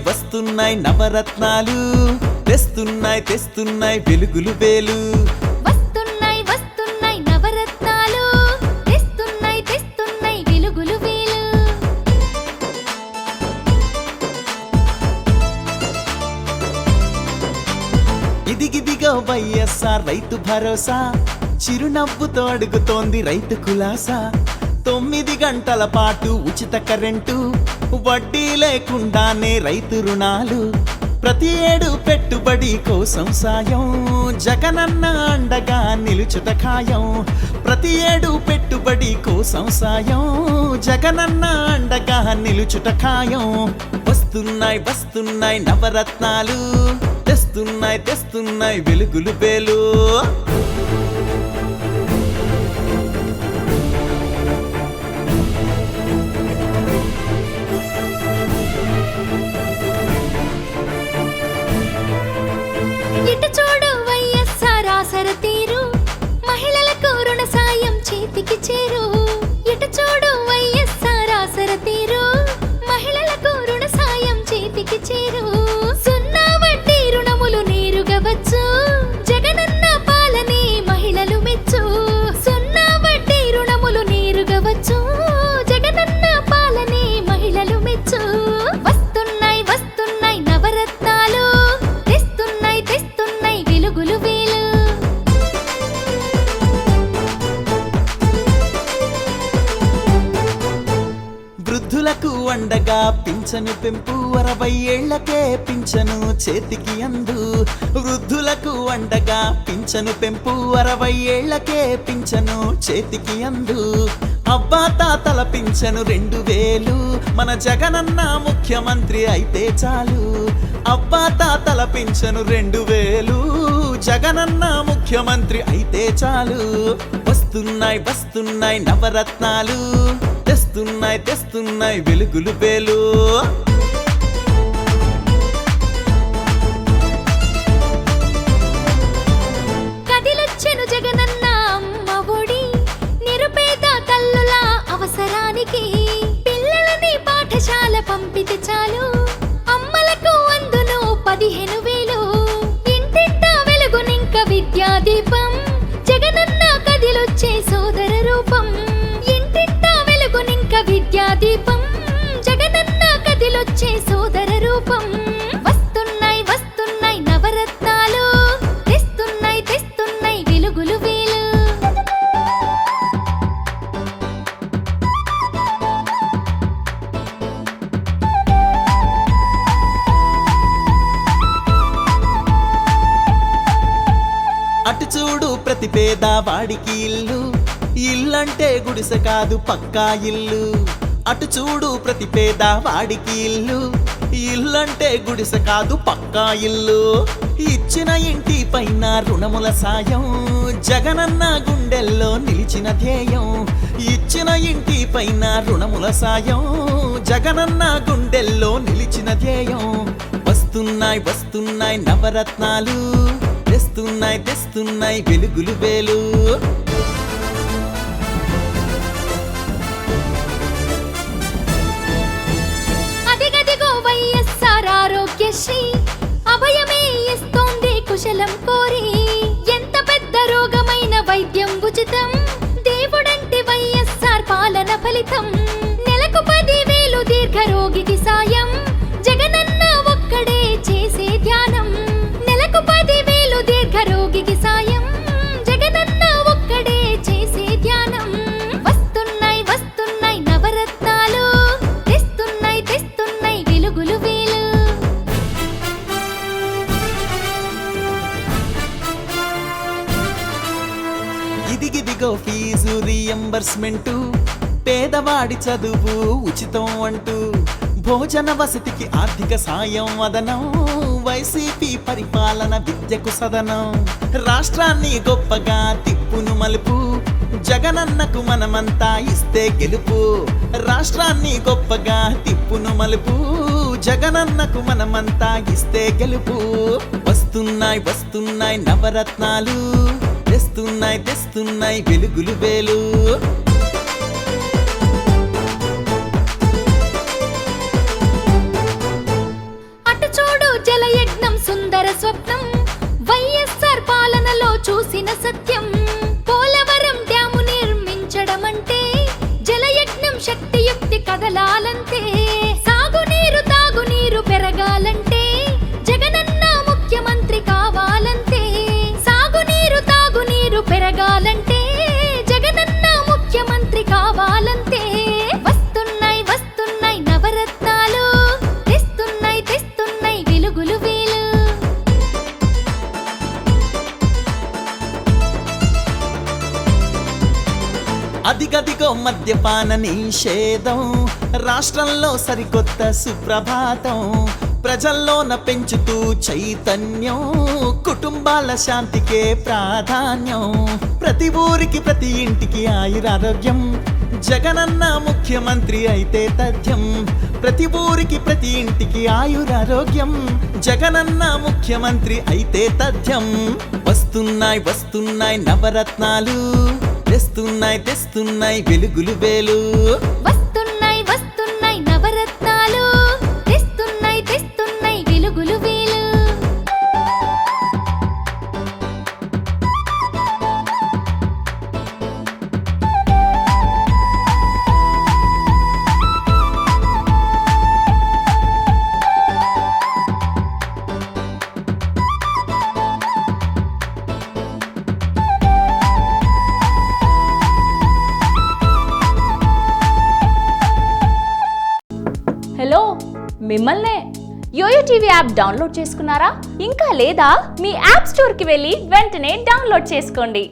వస్తున్నాయి నవరత్నాలు, తెస్తున్నాయి తెస్తున్నాయి వెలుగులు వేలు. వస్తున్నాయి వస్తున్నాయి నవరత్నాలు, తెస్తున్నాయి తెస్తున్నాయి వెలుగులు వేలు. ఇదిగిదిగో వైఎస్ఆర్ రైతు భరోసా, చిరునవ్వుతో అడుగుతోంది రైతు కులాసా. 9 గంటల పాటు ఉచిత కరెంటు, వడ్డీ లేకుండానే రైతు రుణాలు. ప్రతి ఏడు పెట్టుబడి కోసం సాయం, జగనన్న అండగా నిలుచుట ఖాయం. ప్రతి ఏడు పెట్టుబడి కోసం సాయం, జగనన్న అండగా నిలుచుట ఖాయం. వస్తున్నాయి వస్తున్నాయి నవరత్నాలు, తెస్తున్నాయి తెస్తున్నాయి వెలుగులు వేలు. ఇటు చూడు వైఎస్ఆర్ ఆసర తీరు, మహిళలకు రుణ సాయం చేతికి చేరు. ఇటు చూడు వైఎస్ఆర్ ఆసర తీరు, మహిళలకు రుణ సాయం చేతికి చేరు. సున్నా వడ్డీ రుణములు నేరుగా వచ్చు, జగనన్న పాలనే మహిళలు మెచ్చు. సున్నా వడ్డీ రుణములు నేరుగా వచ్చు, జగనన్న పాలనే మహిళలు మెచ్చు. వస్తున్నాయి వస్తున్నాయి నవరత్నాలు, తెస్తున్నాయి తెస్తున్నాయి వెలుగులు వేలు. వృద్ధులకు అండగా పింఛను పెంపు, 60 ఏళ్లకే పింఛను చేతికి అందు. వృద్ధులకు అండగా పింఛను పెంపు, 60 ఏళ్లకే పింఛను చేతికి అందు. అవ్వా తాతల పింఛను 2000, మన జగనన్న ముఖ్యమంత్రి అయితే చాలు. అవ్వా తాతల పింఛను 2000, జగనన్న ముఖ్యమంత్రి అయితే చాలు. వస్తున్నాయి వస్తున్నాయి నవరత్నాలు, తెస్తున్నాయి తెస్తున్నాయి వెలుగులు వేలు. కదిలొచ్చెను జగనన్న అమ్మ ఒడి, నిరుపేద తల్లుల అవసరానికి. పిల్లలని పాఠశాల పంపితే చాలు, అమ్మలకు అందును 15,000. ఇంటింటా వెలుగునింక విద్యా దీపం, జగనన్న కదిలొచ్చే సోదర రూపం. ఇంటింటా వెలుగునింక విద్యా దీపం, జగనన్న కదిలొచ్చే సోదర రూపం. వస్తున్నాయి వస్తున్నాయి నవరత్నాలు, తెస్తున్నాయి తెస్తున్నాయి వెలుగులు వేలు. అటు చూడు ప్రతి పేదవాడికి ఇల్లు, ఇల్లంటే గుడిసె కాదు పక్కా ఇల్లు. అటు చూడు ప్రతి పేదవాడికి ఇల్లు, ఇల్లంటే గుడిసె కాదు పక్కా ఇల్లు. ఇచ్చిన ఇంటి పైన రుణముల సాయం, జగనన్న గుండెల్లో నిలిచిన ధ్యేయం. ఇచ్చిన ఇంటి పైన రుణముల సాయం, జగనన్న గుండెల్లో నిలిచిన ధ్యేయం. వస్తున్నాయి వస్తున్నాయి నవరత్నాలు, తెస్తున్నాయి తెస్తున్నాయి వెలుగులు వేలు. అదిగదిగో వైఎస్ఆర్ ఆరోగ్యశ్రీ, అభయమే ఇస్తోంది కుశలం కోరి. ఎంత పెద్ద రోగమైన వైద్యం ఉచితం, దేవుడంటి వైఎస్ఆర్ పాలన ఫలితం. నెలకు 10,000 దీర్ఘ రోగికి సాయం, జగనన్న ఒక్కడే చేసే ధ్యానం. నెలకు 10,000 దీర్ఘ రోగికి సాయం, జగనన్న ఒక్కడే చేసే ధ్యానం. వస్తున్నాయి వస్తున్నాయి నవరత్నాలు, తెస్తున్నాయి తెస్తున్నాయి వెలుగులు వేలు. ఇదిగిదిగో ఫీజు రియంబర్స్మెంటు, పేదవాడి చదువు ఉచితం అంటూ. భోజన వసతికి ఆర్థిక సాయం అదనం, వైసీపీ పరిపాలన విద్యకు సదనం. రాష్ట్రాన్ని గొప్పగా తిప్పును మలుపు, జగనన్నకు మనమంతా ఇస్తే గెలుపు. రాష్ట్రాన్ని గొప్పగా తిప్పును మలుపు, జగనన్నకు మనమంతా ఇస్తే గెలుపు. వస్తున్నాయి వస్తున్నాయి నవరత్నాలు, తెస్తున్నాయి తెస్తున్నాయి వెలుగులు వేలు. చూసిన సత్యం. పోలవరం డ్యాము నిర్మించడం అంటే జలయజ్ఞం శక్తియుక్తి కదలాలంతే. సాగునీరు తాగునీరు పెరగాలంటే జగనన్న ముఖ్యమంత్రి కావాలంతే. సాగునీరు తాగునీరు పెరగాలంటే జగనన్న ముఖ్యమంత్రి కావాలంతే. వస్తున్నాయి వస్తున్నాయి నవరత్నాలు, తెస్తున్నాయి తెస్తున్నాయి వెలుగులు వేలు. అదిగదిగో మద్యపాన నిషేధం, రాష్ట్రంలో సరికొత్త సుప్రభాతం. ప్రజల్లోన పెంచుతూ చైతన్యం, కుటుంబాల శాంతికే ప్రాధాన్యం. ప్రతి ఊరికి ప్రతి ఇంటికి ఆయురారోగ్యం, జగనన్న ముఖ్యమంత్రి అయితే తథ్యం. ప్రతి ఊరికి ప్రతి ఇంటికి ఆయురారోగ్యం, జగనన్న ముఖ్యమంత్రి అయితే తథ్యం. వస్తున్నాయి వస్తున్నాయి నవరత్నాలు, తెస్తున్నాయి తెస్తున్నాయి వెలుగులు వేలు. వస్తున్నాయి వస్తున్నాయి నవరత్నాలు, తెస్తున్నాయి తెస్తున్నాయి వెలుగులు వేలు. హలో, మిమ్మల్నే. యోయో టీవీ యాప్ డౌన్లోడ్ చేసుకున్నారా? ఇంకా లేదా? మీ యాప్ స్టోర్కి వెళ్ళి వెంటనే డౌన్లోడ్ చేసుకోండి.